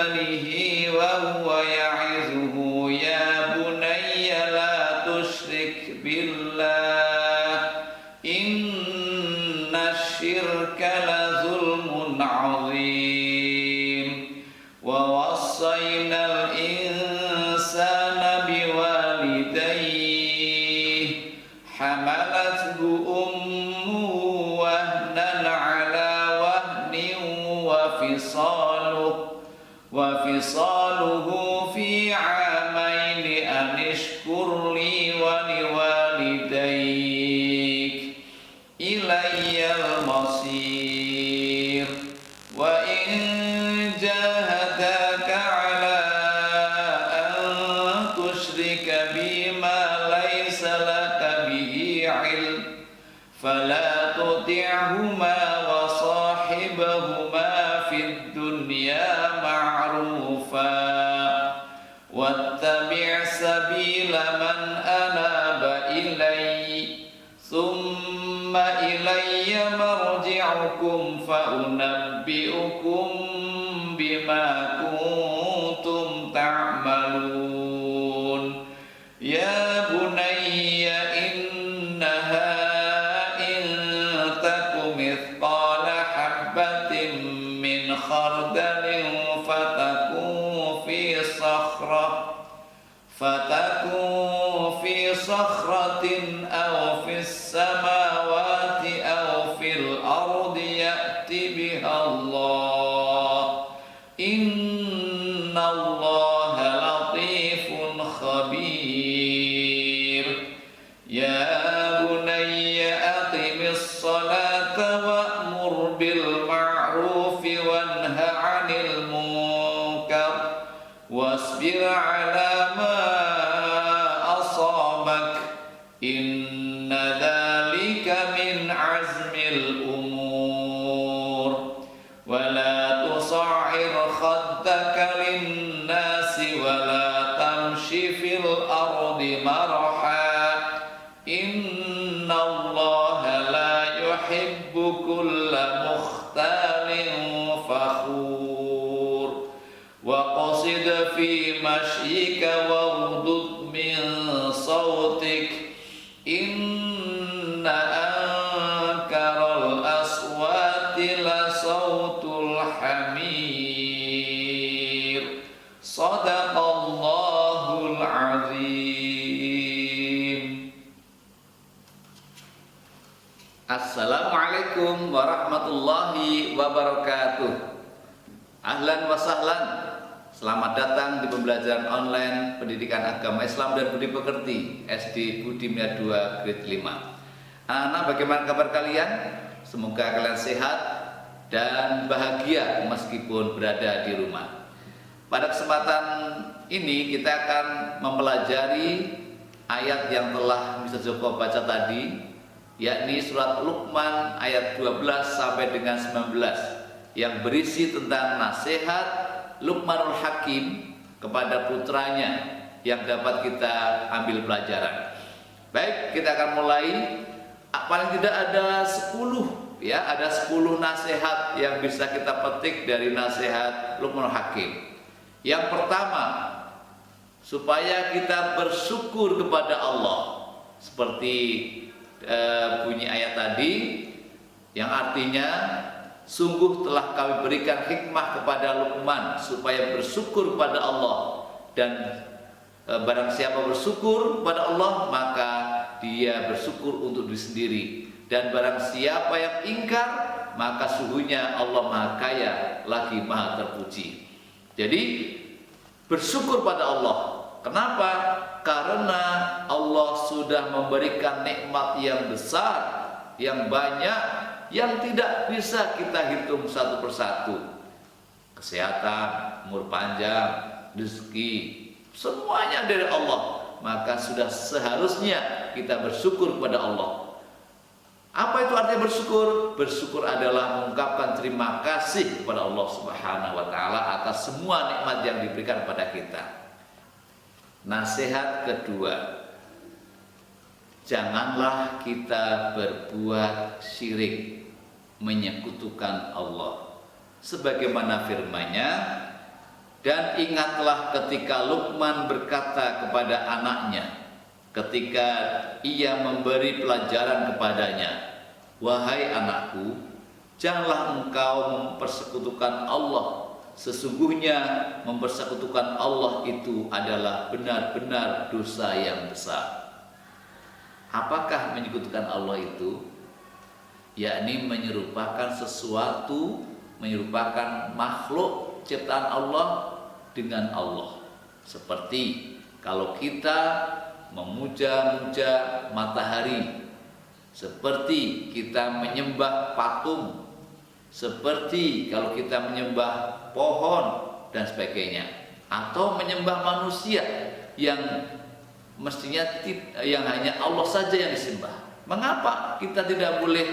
banihi wa huwa ya'izuhu ya bunayya la tusyrik billah inna syirka la zulmun 'adzim wa wassaynal insana biwalidayhi hamalathu ummuhu wahnan 'ala wahnin wa fisaluhu fi 'amaini an ishkur li wa liwalidayk ilayyal masir wa in jahadaka 'ala an tushrika bima laysa laka bihi 'ilm fala tuti'huma wa sahibhuma fid dunya ma'rufa wattabi' sabila man anaba ilayya thumma ilayya marji'ukum fa unabbi'ukum bima kuntum ta'malun ya bunayya innaha in takum mithqala habbatin min khardalin fatakun fi sakhratin aw fis samawati aw fil ardi ya'ti biha Allah innallaha latifun khabir ya bunayya aqimis salata wa'mur bil ma'rufi wanha 'anil munkar wasbir 'ala ma asabak inna dhalika min 'azmil umur wa la tusa'ir khaddaka lin-nasi wa la tamshi fil ardi marha innallaha la yuhibbu kulla mukhtalin fakhur wa qasid fi mashyika waghdud min sautik inna ankaral aswati la sautul hamir sadaqallahul azim. Assalamualaikum warahmatullahi wabarakatuh. Ahlan wa sahlan. Selamat datang di pembelajaran online Pendidikan Agama Islam dan Budi Pekerti SD Budimya 2 grade 5. Anak, bagaimana kabar kalian? Semoga kalian sehat dan bahagia meskipun berada di rumah. Pada kesempatan ini kita akan mempelajari ayat yang telah Mr. Joko baca tadi, yakni surat Luqman ayat 12 sampai dengan 19 yang berisi tentang nasihat Luqmanul Hakim kepada putranya yang dapat kita ambil pelajaran. Baik, kita akan mulai. Paling tidak ada 10 ya, ada 10 nasihat yang bisa kita petik dari nasihat Luqmanul Hakim. Yang pertama, supaya kita bersyukur kepada Allah seperti bunyi ayat tadi yang artinya sungguh telah kami berikan hikmah kepada Luqman supaya bersyukur kepada Allah, dan barang siapa bersyukur kepada Allah maka dia bersyukur untuk diri sendiri, dan barang siapa yang ingkar maka sungguhnya Allah Maha Kaya lagi Maha Terpuji. Jadi bersyukur pada Allah. Kenapa? Karena Allah sudah memberikan nikmat yang besar, yang banyak, yang tidak bisa kita hitung satu persatu. Kesehatan, umur panjang, rezeki, semuanya dari Allah. Maka sudah seharusnya kita bersyukur kepada Allah. Apa itu artinya bersyukur? Bersyukur adalah mengungkapkan terima kasih kepada Allah Subhanahu wa taala atas semua nikmat yang diberikan kepada kita. Nasihat kedua, janganlah kita berbuat syirik, menyekutukan Allah. Sebagaimana firman-Nya, Dan ingatlah ketika Luqman berkata kepada anaknya, ketika ia memberi pelajaran kepadanya, "Wahai anakku, janganlah engkau mempersekutukan Allah. Sesungguhnya mempersekutukan Allah itu adalah benar-benar dosa yang besar." Apakah menyekutukan Allah itu? Yakni menyerupakan sesuatu, menyerupakan makhluk ciptaan Allah dengan Allah. Seperti kalau kita memuja-muja matahari, seperti kita menyembah patung, seperti kalau kita menyembah pohon dan sebagainya, atau menyembah manusia yang mestinya yang hanya Allah saja yang disembah. Mengapa kita tidak boleh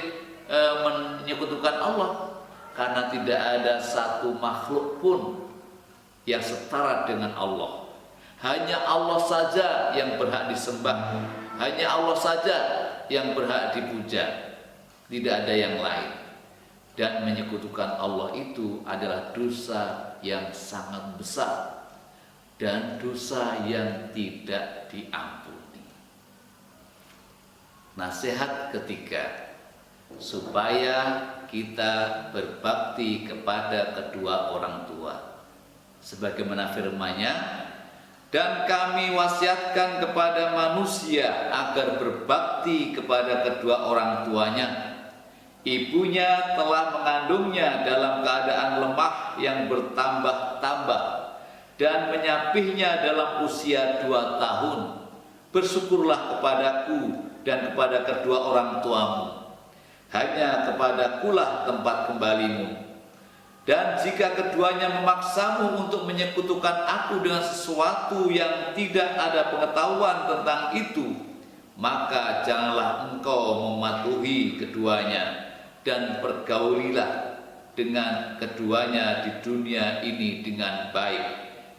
menyekutukan Allah? Karena tidak ada satu makhluk pun yang setara dengan Allah. Hanya Allah saja yang berhak disembah, hanya Allah saja yang berhak dipuja, tidak ada yang lain. Dan menyekutukan Allah itu adalah dosa yang sangat besar dan dosa yang tidak diampuni. Nasihat ketiga, supaya kita berbakti kepada kedua orang tua, sebagaimana firman-Nya, "Dan kami wasiatkan kepada manusia agar berbakti kepada kedua orang tuanya. Ibunya telah mengandungnya dalam keadaan lemah yang bertambah-tambah dan menyapihnya dalam usia 2 tahun. Bersyukurlah kepadaku dan kepada kedua orang tuamu. Hanya kepadakulah tempat kembalimu. Dan jika keduanya memaksamu untuk menyekutukan aku dengan sesuatu yang tidak ada pengetahuan tentang itu, maka janganlah engkau mematuhi keduanya, dan pergaulilah dengan keduanya di dunia ini dengan baik,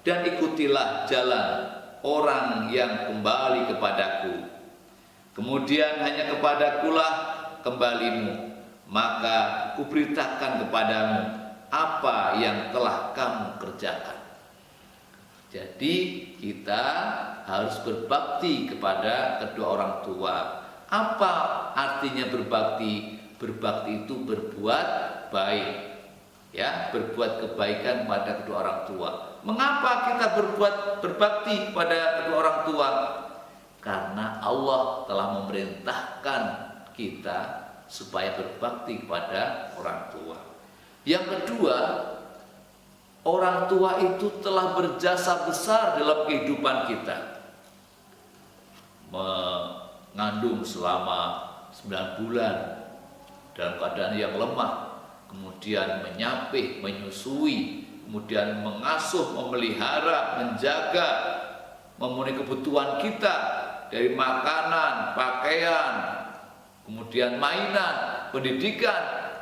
dan ikutilah jalan orang yang kembali kepadaku. Kemudian hanya kepadakulah kembalimu, maka kuberitakan kepadamu apa yang telah kamu kerjakan." Jadi kita harus berbakti kepada kedua orang tua. Apa artinya berbakti? Berbakti itu berbuat baik, ya, berbuat kebaikan pada kedua orang tua. Mengapa kita berbakti kepada kedua orang tua? Karena Allah telah memerintahkan kita supaya berbakti kepada orang tua. Yang kedua, orang tua itu telah berjasa besar dalam kehidupan kita. Mengandung selama 9 bulan dalam keadaan yang lemah, kemudian menyapih, menyusui, kemudian mengasuh, memelihara, menjaga, memenuhi kebutuhan kita dari makanan, pakaian, kemudian mainan, pendidikan,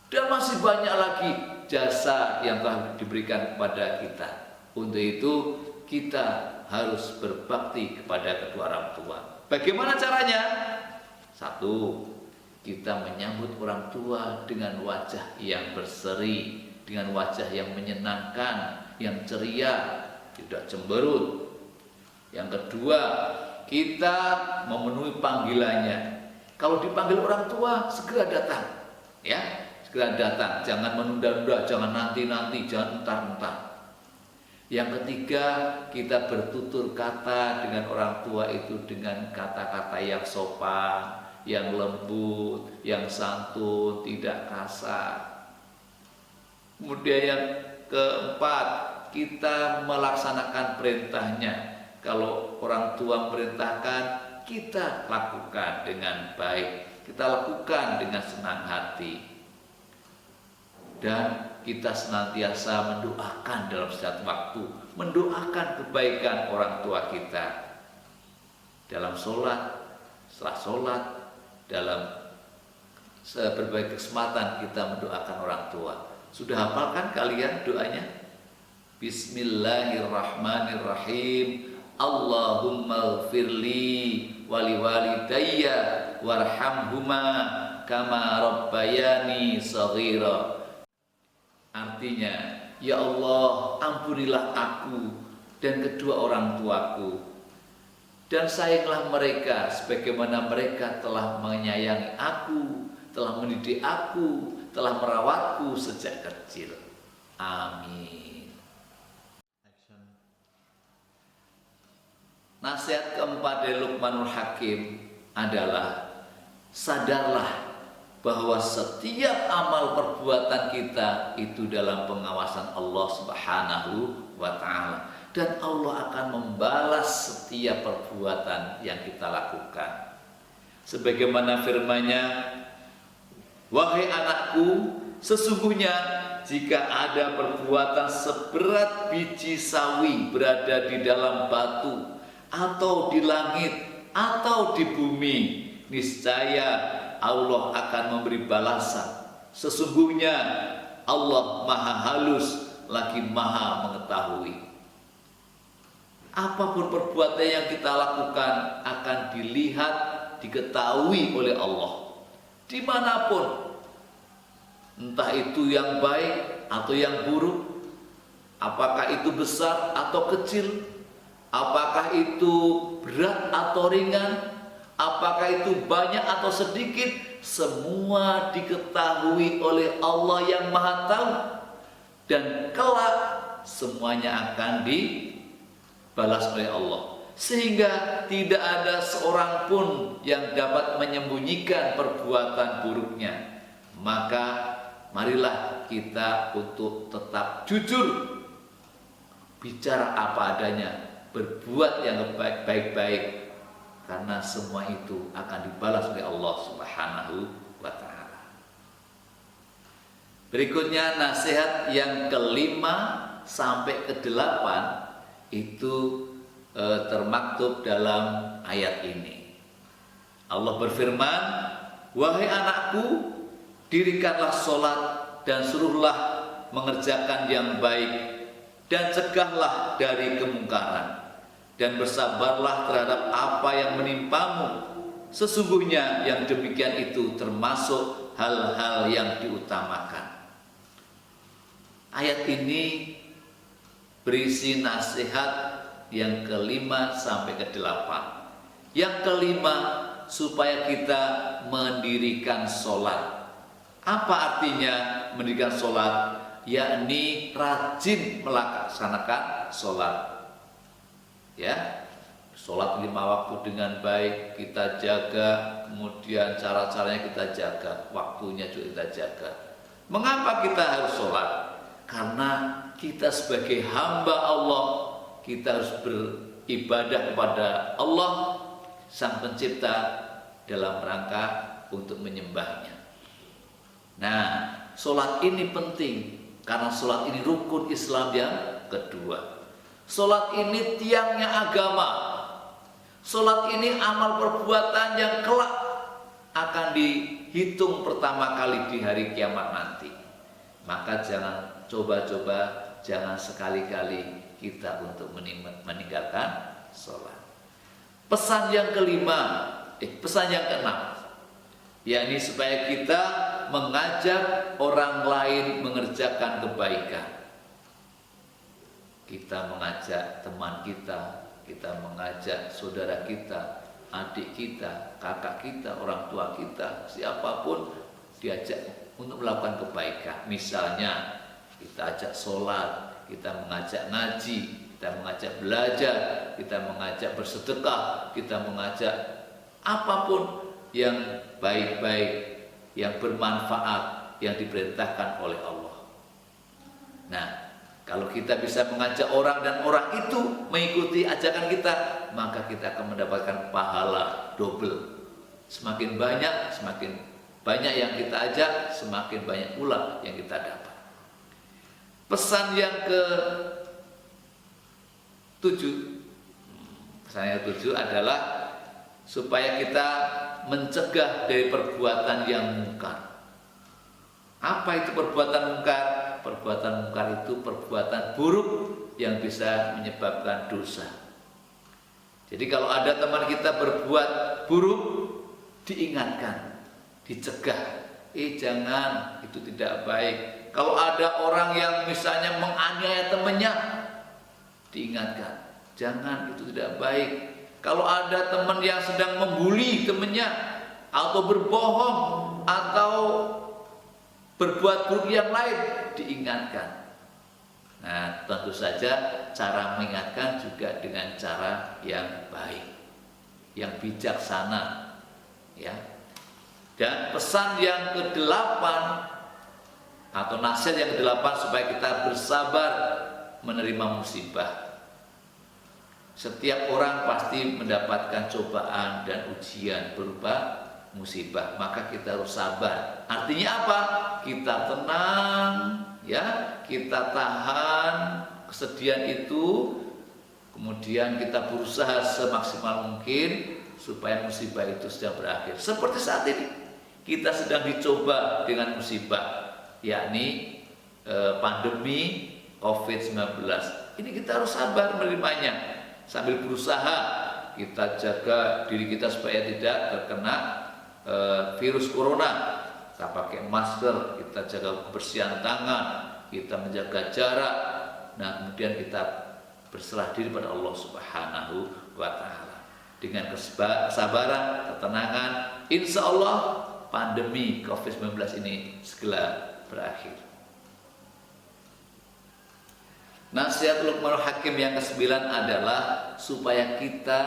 dan masih banyak lagi jasa yang telah diberikan kepada kita. Untuk itu kita harus berbakti kepada kedua orang tua. Bagaimana caranya? 1, kita menyambut orang tua dengan wajah yang berseri, dengan wajah yang menyenangkan, yang ceria, tidak cemberut. Yang kedua, kita memenuhi panggilannya. Kalau dipanggil orang tua, segera datang, ya, segera datang, jangan menunda-nunda, jangan nanti-nanti, jangan entar-entar. Yang ketiga, kita bertutur kata dengan orang tua itu dengan kata-kata yang sopan, yang lembut, yang santun, tidak kasar. Kemudian yang keempat, kita melaksanakan perintahnya. Kalau orang tua memerintahkan, kita lakukan dengan baik, kita lakukan dengan senang hati. Dan kita senantiasa mendoakan dalam setiap waktu, mendoakan kebaikan orang tua kita. Dalam sholat, setelah sholat, dalam berbagai kesempatan kita mendoakan orang tua. Sudah hafalkan kalian doanya? Bismillahirrahmanirrahim. Allahumma gfirli wali walidayya warhamhuma kama rabbayani shaghira. Artinya, ya Allah, ampunilah aku dan kedua orang tuaku, dan sayanglah mereka sebagaimana mereka telah menyayangi aku, telah mendidik aku, telah merawatku sejak kecil. Amin. Nasihat keempat dari Luqmanul Hakim adalah sadarlah bahwa setiap amal perbuatan kita itu dalam pengawasan Allah Subhanahu wa Ta'ala, dan Allah akan membalas setiap perbuatan yang kita lakukan. Sebagaimana firman-Nya, wahai anakku, sesungguhnya jika ada perbuatan seberat biji sawi berada di dalam batu atau di langit atau di bumi, niscaya Allah akan memberi balasan. Sesungguhnya Allah Maha Halus lagi Maha Mengetahui. Apapun perbuatan yang kita lakukan akan dilihat, diketahui oleh Allah dimanapun, entah itu yang baik atau yang buruk, apakah itu besar atau kecil, apakah itu berat atau ringan, apakah itu banyak atau sedikit, semua diketahui oleh Allah yang Maha Tahu, dan kelak semuanya akan dibalas oleh Allah, sehingga tidak ada seorang pun yang dapat menyembunyikan perbuatan buruknya. Maka marilah kita untuk tetap jujur, bicara apa adanya, berbuat yang baik-baik, karena semua itu akan dibalas oleh Allah Subhanahu wa Ta'ala. Berikutnya nasihat yang kelima sampai ke-8 itu termaktub dalam ayat ini. Allah berfirman, wahai anakku, dirikanlah sholat dan suruhlah mengerjakan yang baik, dan cegahlah dari kemungkaran, dan bersabarlah terhadap apa yang menimpamu. Sesungguhnya yang demikian itu termasuk hal-hal yang diutamakan. Ayat ini berisi nasihat yang kelima sampai ke-8. Yang kelima, supaya kita mendirikan sholat. Apa artinya mendirikan sholat? Yakni rajin melaksanakan sholat. Ya, sholat 5 waktu dengan baik kita jaga, kemudian cara-caranya kita jaga, waktunya juga kita jaga. Mengapa kita harus sholat? Karena kita sebagai hamba Allah, kita harus beribadah kepada Allah Sang Pencipta dalam rangka untuk menyembahnya. Nah, sholat ini penting karena sholat ini rukun Islam yang kedua. Sholat ini tiangnya agama. Sholat ini amal perbuatan yang kelak akan dihitung pertama kali di hari kiamat nanti. Maka jangan coba-coba, jangan sekali-kali kita untuk meninggalkan sholat. Pesan yang keenam, yakni supaya kita mengajak orang lain mengerjakan kebaikan. Kita mengajak teman kita, kita mengajak saudara kita, adik kita, kakak kita, orang tua kita, siapapun diajak untuk melakukan kebaikan. Misalnya kita ajak sholat, kita mengajak ngaji, kita mengajak belajar, kita mengajak bersedekah, kita mengajak apapun yang baik-baik, yang bermanfaat, yang diperintahkan oleh Allah. Nah, kalau kita bisa mengajak orang dan orang itu mengikuti ajakan kita, maka kita akan mendapatkan pahala double. Semakin banyak yang kita ajak, semakin banyak pula yang kita dapat. Pesan yang ke-7 adalah supaya kita mencegah dari perbuatan yang mungkar. Apa itu perbuatan mungkar? Perbuatan mungkar itu perbuatan buruk yang bisa menyebabkan dosa. Jadi kalau ada teman kita berbuat buruk, diingatkan, dicegah. Jangan, itu tidak baik. Kalau ada orang yang misalnya menganiaya temannya, diingatkan, jangan, itu tidak baik. Kalau ada teman yang sedang membuli temannya, atau berbohong, atau berbuat buruk yang lain, diingatkan. Nah, tentu saja cara mengingatkan juga dengan cara yang baik, yang bijaksana, ya. Dan pesan yang ke-8 atau nasihat yang ke-8 supaya kita bersabar menerima musibah. Setiap orang pasti mendapatkan cobaan dan ujian berupa musibah, maka kita harus sabar. Artinya apa? Kita tenang, ya, kita tahan kesedihan itu, kemudian kita berusaha semaksimal mungkin supaya musibah itu sudah berakhir. Seperti saat ini kita sedang dicoba dengan musibah, yakni pandemi COVID-19. Ini kita harus sabar menerimanya, sambil berusaha kita jaga diri kita supaya tidak terkena virus corona. Kita pakai masker, kita jaga kebersihan tangan, kita menjaga jarak. Nah, kemudian kita berserah diri pada Allah Subhanahu wa Ta'ala. Dengan kesabaran, ketenangan, insya Allah pandemi COVID-19 ini segera berakhir. Nasihat Luqmanul Hakim yang ke-9 adalah supaya kita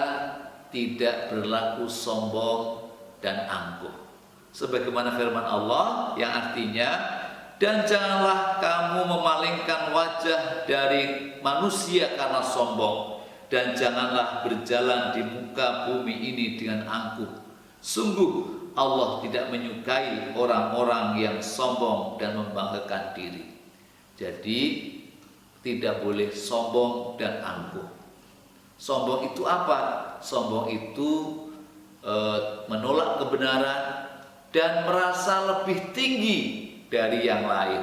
tidak berlaku sombong dan angkuh. Sebagaimana firman Allah yang artinya, dan janganlah kamu memalingkan wajah dari manusia karena sombong, dan janganlah berjalan di muka bumi ini dengan angkuh. Sungguh Allah tidak menyukai orang-orang yang sombong dan membanggakan diri. Jadi tidak boleh sombong dan angkuh. Sombong itu apa? Sombong itu menolak kebenaran dan merasa lebih tinggi dari yang lain,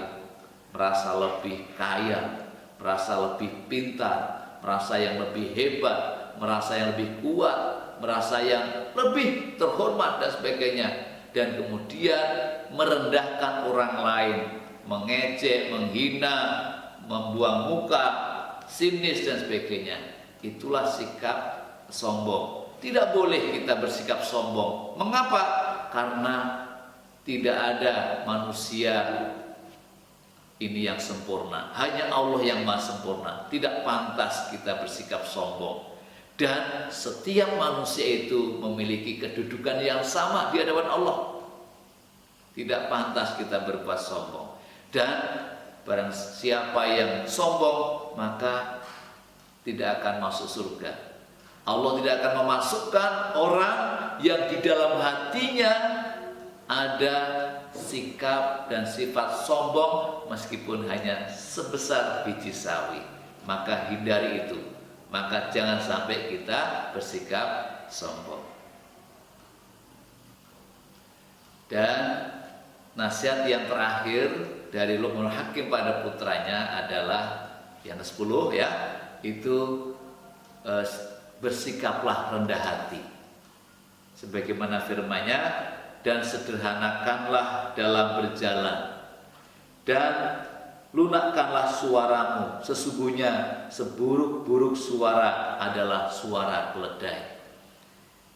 merasa lebih kaya, merasa lebih pintar, merasa yang lebih hebat, merasa yang lebih kuat, merasa yang lebih terhormat dan sebagainya, dan kemudian merendahkan orang lain, mengejek, menghina, membuang muka, sinis dan sebagainya. Itulah sikap sombong. Tidak boleh kita bersikap sombong. Mengapa? Karena tidak ada manusia ini yang sempurna. Hanya Allah yang maha sempurna. Tidak pantas kita bersikap sombong. Dan setiap manusia itu memiliki kedudukan yang sama di hadapan Allah. Tidak pantas kita berbuat sombong. Dan barang siapa yang sombong, maka tidak akan masuk surga. Allah tidak akan memasukkan orang yang di dalam hatinya ada sikap dan sifat sombong meskipun hanya sebesar biji sawi. Maka hindari itu. Maka jangan sampai kita bersikap sombong. Dan nasihat yang terakhir dari Luqmanul Hakim pada putranya adalah yang ke-10, ya, itu bersikaplah rendah hati. Sebagaimana firman-Nya, dan sederhanakanlah dalam berjalan, dan lunakkanlah suaramu. Sesungguhnya seburuk-buruk suara adalah suara keledai.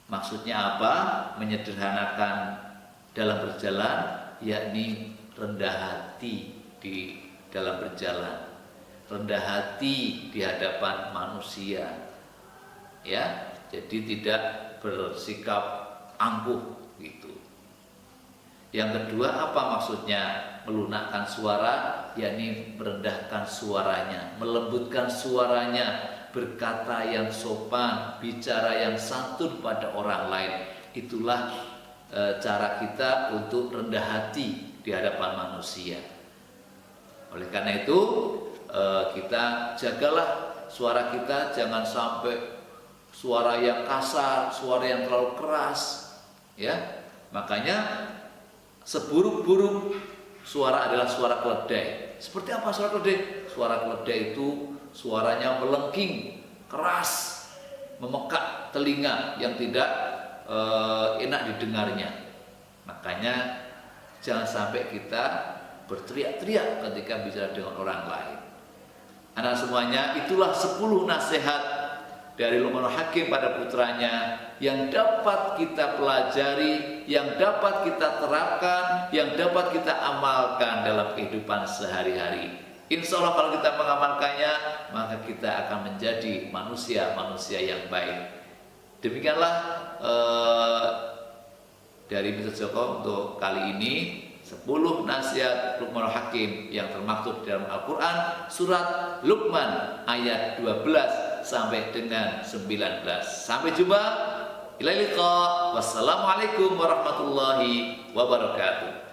Maksudnya apa? Menyederhanakan dalam berjalan, yakni rendah hati di dalam berjalan, rendah hati di hadapan manusia. Ya, jadi tidak bersikap angkuh gitu. Yang kedua, apa maksudnya melunakkan suara? Yakni merendahkan suaranya, melembutkan suaranya, berkata yang sopan, bicara yang santun pada orang lain. Itulah cara kita untuk rendah hati di hadapan manusia. Oleh karena itu, kita jagalah suara kita, jangan sampai suara yang kasar, suara yang terlalu keras, ya. Makanya seburuk-buruk suara adalah suara keledai. Seperti apa suara keledai? Suara keledai itu suaranya melengking, keras, memekak telinga yang tidak enak didengarnya. Makanya jangan sampai kita berteriak-teriak ketika bicara dengan orang lain. Anak semuanya, itulah 10 nasihat dari Luqmanul Hakim pada putranya yang dapat kita pelajari, yang dapat kita terapkan, yang dapat kita amalkan dalam kehidupan sehari-hari. Insya Allah kalau kita mengamalkannya, maka kita akan menjadi manusia-manusia yang baik. Demikianlah dari Mr. Joko untuk kali ini, 10 nasihat Luqmanul Hakim yang termaktub dalam Al-Quran surat Luqman ayat 12 sampai dengan 19. Sampai jumpa. Ilal liqa. Wassalamualaikum warahmatullahi wabarakatuh.